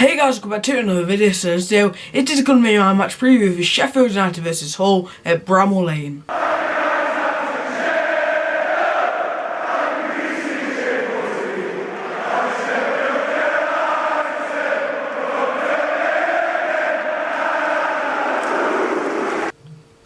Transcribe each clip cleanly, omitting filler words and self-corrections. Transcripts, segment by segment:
Hey guys, welcome back to another video. So it is going to be my match preview for Sheffield United versus Hull at Bramall Lane.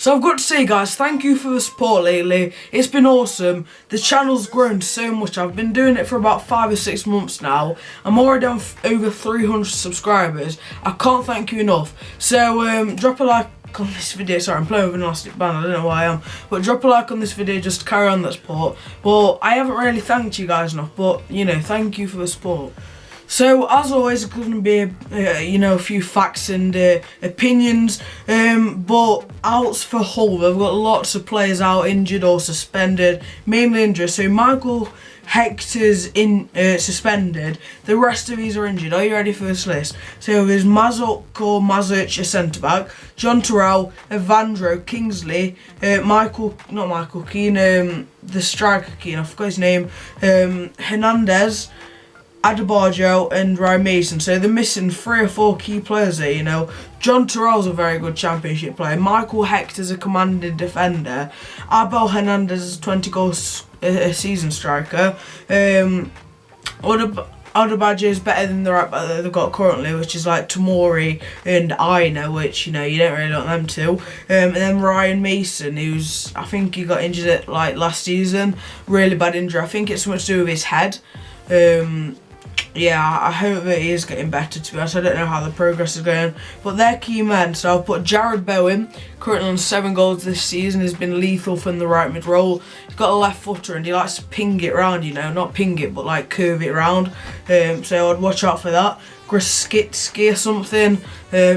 So I've got to say guys, thank you for the support lately. It's been awesome. The channel's grown so much. I've been doing it for about 5 or 6 months now. I'm already on over 300 subscribers. I can't thank you enough. So drop a like on this video. Sorry, I'm playing with an elastic band, I don't know why I am. But drop a like on this video just to carry on that support. But I haven't really thanked you guys enough, but you know, thank you for the support. So as always, it's going to be a few facts and opinions, but outs for Hull, they've got lots of players out injured or suspended, mainly injured. So Michael Hector's suspended, the rest of these are injured. Are you ready for this list? So there's Mazuch, a centre back, John Terrell, Evandro, Kingsley, not Michael Keane, the striker Keane, I forgot his name, Hernandez, Adebayo and Ryan Mason. So they're missing 3 or 4 key players there, you know. John Terrell's a very good championship player. Michael Hector's a commanding defender. Abel Hernandez is 20 goals a season striker. Adebayo is better than the right back that they've got currently, which is like Tomori and Aina, which, you know, you don't really want them to. And then Ryan Mason, who's, I think he got injured at, like, last season. Really bad injury. I think it's something to do with his head. Yeah, I hope that he is getting better, to be honest. I don't know how the progress is going, but they're key men. So I'll put Jared Bowen, currently on 7 goals this season, has been lethal from the right mid role. He's got a left footer and he likes to ping it round, you know, not ping it, but like curve it round. So I'd watch out for that. Grzycki or something.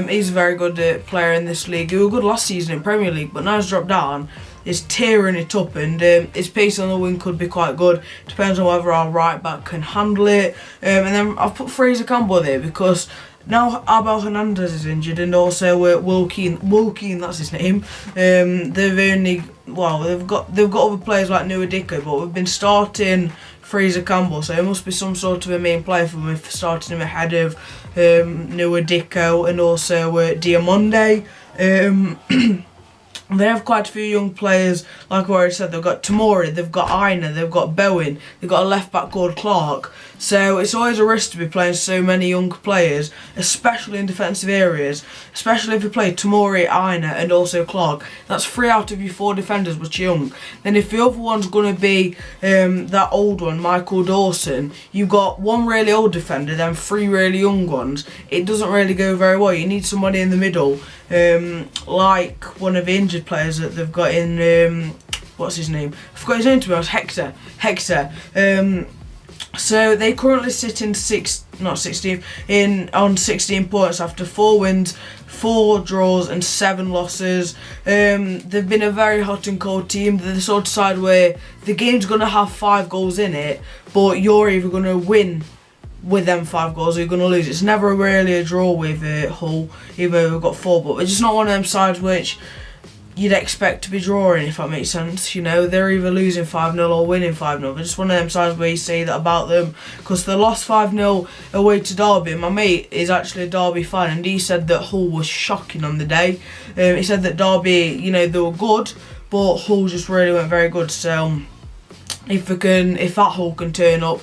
He's a very good player in this league. He was good last season in Premier League, but now he's dropped down. Is tearing it up, and his pace on the wing could be quite good. Depends on whether our right back can handle it. And then I've put Fraser Campbell there because now Abel Hernandez is injured, and also Will Keane, that's his name. They've got other players like Nuadiko, but we've been starting Fraser Campbell, so it must be some sort of a main player for me for starting him ahead of Nuadiko and also Diamonde. They have quite a few young players, like I already said. They've got Tomori, they've got Aina, they've got Bowen, they've got a left back called Clark. So it's always a risk to be playing so many young players, especially in defensive areas, especially if you play Tomori, Aina and also Clark. That's 3 out of your 4 defenders which are young. Then if the other one's going to be that old one, Michael Dawson, you've got 1 really old defender, then 3 really young ones. It doesn't really go very well. You need somebody in the middle, like one of the injured players that they've got in, what's his name? I forgot his name, to be honest. Hector. So they currently sit in on 16 points after 4 wins, 4 draws and 7 losses. They've been a very hot and cold team. They're the sort of side where the game's going to have 5 goals in it, but you're either going to win with them 5 goals or you're going to lose. It's never really a draw with Hull, even though we've got 4, but it's just not one of them sides which you'd expect to be drawing, if that makes sense. You know, they're either losing 5-0 or winning 5-0. They're just one of them sides where you say that about them, because they lost 5-0 away to Derby. My mate is actually a Derby fan, and he said that Hull was shocking on the day. He said that Derby, you know, they were good, but Hull just really weren't very good. So if that Hull can turn up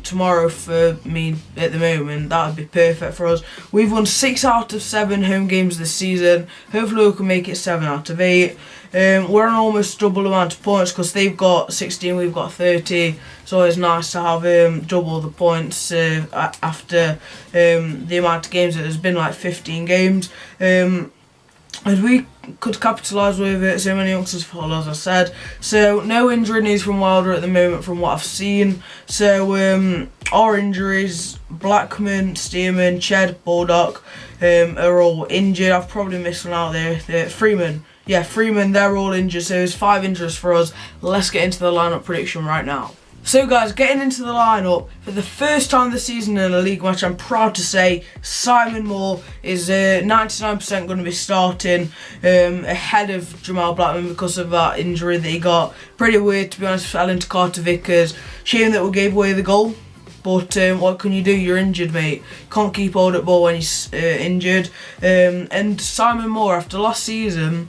tomorrow for me at the moment, that would be perfect for us. We've won 6 out of 7 home games this season. Hopefully we can make it 7 out of 8. We're on almost double amount of points because they've got 16, we've got 30. It's always nice to have double the points after the amount of games. There's been like 15 games. As we could capitalise with so many youngsters for Hull, as I said. So no injury news from Wilder at the moment from what I've seen. So our injuries, Blackman, Stearman, Ched, Baldock are all injured. I've probably missed one out there. Freeman. Yeah, Freeman, they're all injured. So there's 5 injuries for us. Let's get into the lineup prediction right now. So guys, getting into the lineup, for the first time this season in a league match, I'm proud to say Simon Moore is 99% going to be starting ahead of Jamal Blackman because of that injury that he got. Pretty weird, to be honest, fell into Carter Vickers. Shame that we gave away the goal, but what can you do? You're injured, mate. Can't keep hold of ball when he's injured. And Simon Moore, after last season,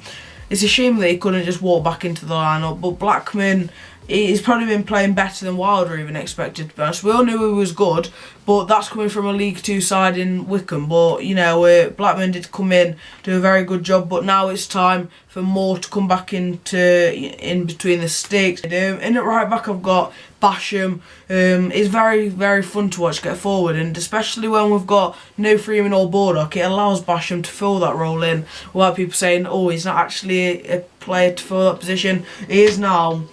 it's a shame that he couldn't just walk back into the lineup, but Blackman, he's probably been playing better than Wilder even expected, to be honest. We all knew he was good, but that's coming from a League Two side in Wycombe. But, you know, Blackman did come in, do a very good job, but now it's time for Moore to come back in between the sticks. In at right back, I've got Basham. It's very, very fun to watch get forward, and especially when we've got no Freeman or Baldock, it allows Basham to fill that role in without people saying, oh, he's not actually a player to fill that position. He is now.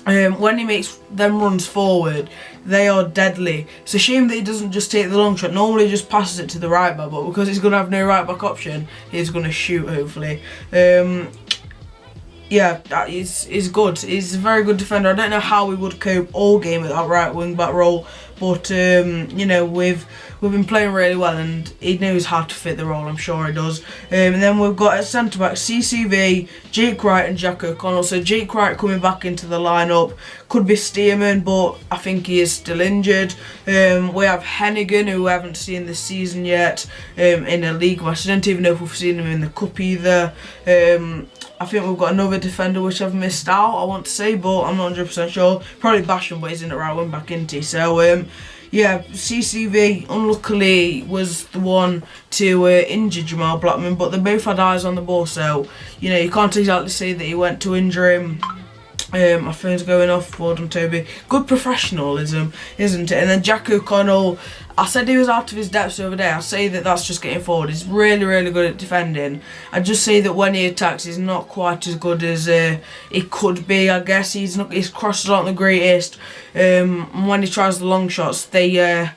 When he makes them runs forward, they are deadly. It's a shame that he doesn't just take the long shot. Normally he just passes it to the right back, but because he's going to have no right back option, he's going to shoot, hopefully. Yeah, he's good. He's a very good defender. I don't know how we would cope all game with that right wing back role, but you know, we've been playing really well, and he knows how to fit the role. I'm sure he does. And then we've got at centre back CCV, Jake Wright, and Jack O'Connell. So Jake Wright coming back into the lineup. Could be Stearman, but I think he is still injured. We have Hennigan, who we haven't seen this season yet in a league match. I don't even know if we've seen him in the cup either. I think we've got another defender which I've missed out, I want to say, but I'm not 100% sure. Probably Basham, but he's in the right wing back, isn't he? So, yeah, CCV unluckily was the one to injure Jamal Blackman, but they both had eyes on the ball, so, you know, you can't exactly say that he went to injure him. My phone's going off, well done Toby. Good professionalism, isn't it? And then Jack O'Connell, I said he was out of his depth the other day. I say that that's just getting forward. He's really, really good at defending. I just say that when he attacks, he's not quite as good as he could be, I guess. His crosses aren't the greatest. When he tries the long shots, they...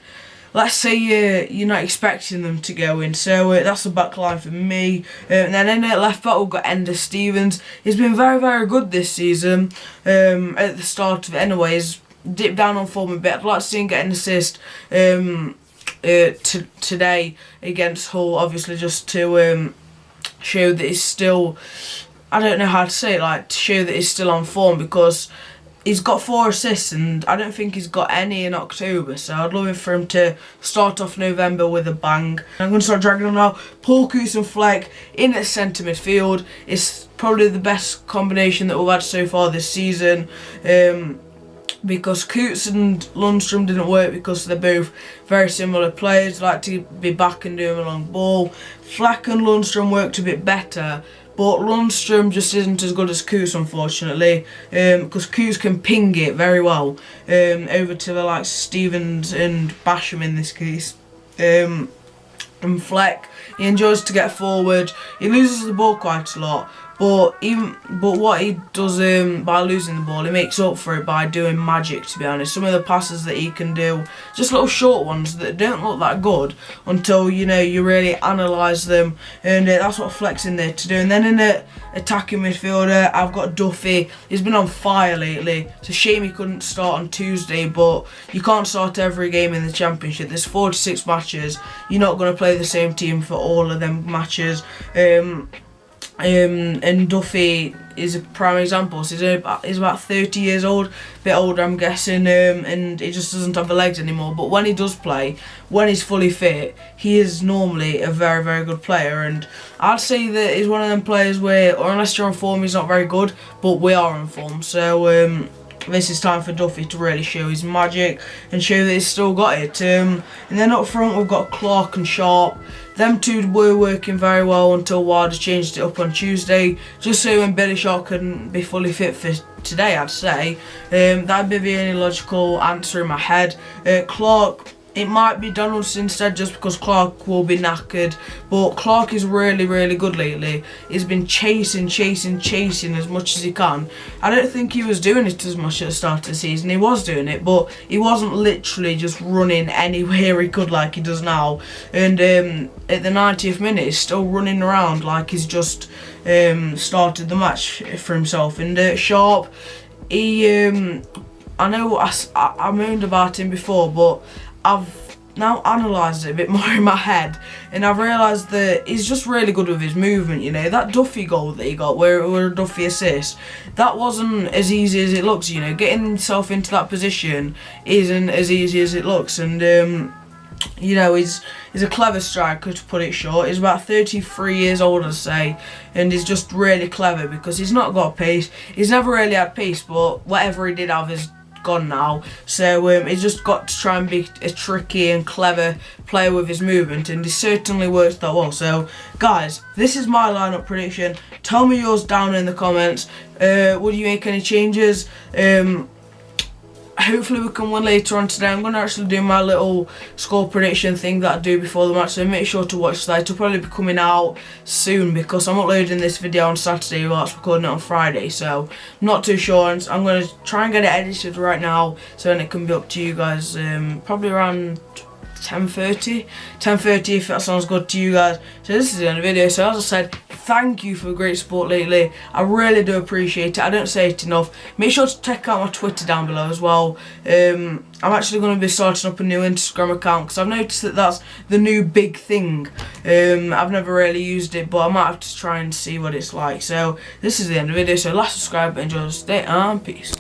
let's say you're not expecting them to go in, so that's the back line for me. And then in at left back we've got Ender Stevens. He's been very, very good this season. At the start of it anyway, he's dipped down on form a bit. I'd like to see him get an assist today against Hull, obviously, just to show that he's still, I don't know how to say it, like to show that he's still on form, because he's got 4 assists and I don't think he's got any in October, so I'd love for him to start off November with a bang. I'm going to start dragging on now. Paul Coutts and Fleck in at centre midfield is probably the best combination that we've had so far this season, because Coutts and Lundstrom didn't work because they're both very similar players, like to be back and doing a long ball. Fleck and Lundstrom worked a bit better, but Lundstrom just isn't as good as Coutts, unfortunately, because Coutts can ping it very well over to the likes of Stevens and Basham in this case. And Fleck, he enjoys to get forward. He loses the ball quite a lot, but what he does by losing the ball, he makes up for it by doing magic, to be honest. Some of the passes that he can do, just little short ones that don't look that good until, you know, you really analyse them, and that's what Fleck's in there to do. And then in the attacking midfielder, I've got Duffy. He's been on fire lately. It's a shame he couldn't start on Tuesday, but you can't start every game in the Championship. There's 46 matches. You're not going to play the same team for all of them matches. And Duffy is a prime example. So he's about 30 years old, a bit older I'm guessing, and he just doesn't have the legs anymore. But when he does play, when he's fully fit, he is normally a very, very good player. And I'd say that he's one of them players where, or unless you're on form, he's not very good, but we are on form. So this is time for Duffy to really show his magic and show that he's still got it. And then up front we've got Clark and Sharp. Them two were working very well until Wilder changed it up on Tuesday, just so when Billy Sharp couldn't be fully fit for today, I'd say. That'd be the only logical answer in my head. Clark, it might be Donaldson instead, just because Clark will be knackered, but Clark is really, really good lately. He's been chasing as much as he can. I don't think he was doing it as much at the start of the season. He was doing it, but he wasn't literally just running anywhere he could like he does now. And at the 90th minute, he's still running around like he's just started the match for himself. And Sharp, he, I know I moaned about him before, but now analysed it a bit more in my head, and I've realised that he's just really good with his movement, you know. That Duffy goal that he got, where it was a Duffy assist, that wasn't as easy as it looks, you know. Getting himself into that position isn't as easy as it looks, and you know, he's a clever striker, to put it short. He's about 33 years old, I'd say, and he's just really clever because he's not got pace. He's never really had pace, but whatever he did have is gone now. So he's just got to try and be a tricky and clever player with his movement, and he certainly works that well. So guys, this is my lineup prediction. Tell me yours down in the comments. Would you make any changes? Hopefully we can win later on today. I'm going to actually do my little score prediction thing that I do before the match, so make sure to watch that. It'll probably be coming out soon because I'm uploading this video on Saturday whilst recording it on Friday, so I'm not too sure. And I'm going to try and get it edited right now so then it can be up to you guys probably around 10:30 if that sounds good to you guys. So this is the end of the video. So as I said, thank you for the great support lately. I really do appreciate it. I don't say it enough. Make sure to check out my Twitter down below as well. I'm actually going to be starting up a new Instagram account because I've noticed that that's the new big thing. I've never really used it, but I might have to try and see what it's like. So this is the end of the video. So like, subscribe, enjoy the day, and peace.